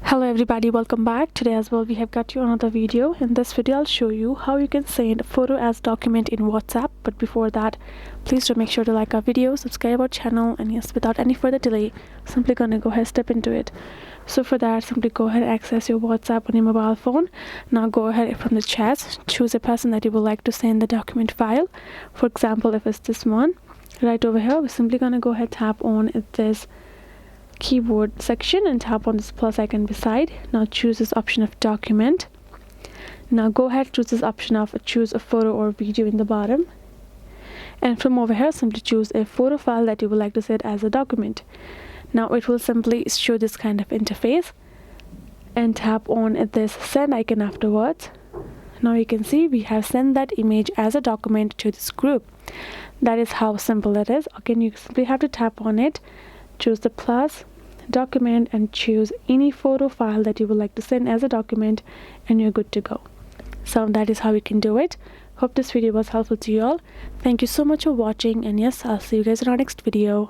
Hello everybody, welcome back. Today as well we have got you another video. In this video I'll show you how you can send a photo as document in WhatsApp. But before that, please do make sure to like our video, subscribe our channel, and yes, without any further delay, simply gonna go ahead step into it. So for that, simply go ahead and access your WhatsApp on your mobile phone. Now go ahead from the chats, choose a person that you would like to send the document file. For example, if it's this one right over here, we're simply gonna go ahead tap on this keyboard section and tap on this plus icon beside. Now choose this option of document. Now go ahead, choose this option of choose a photo or video in the bottom, and from over here simply choose a photo file that you would like to set as a document. Now it will simply show this kind of interface, and tap on this send icon afterwards. Now you can see we have sent that image as a document to this group. That is how simple it is. Again, you simply have to tap on it, choose the plus, document, and choose any photo file that you would like to send as a document, and you're good to go. So that is how you can do it. Hope this video was helpful to you all. Thank you so much for watching, and yes, I'll see you guys in our next video.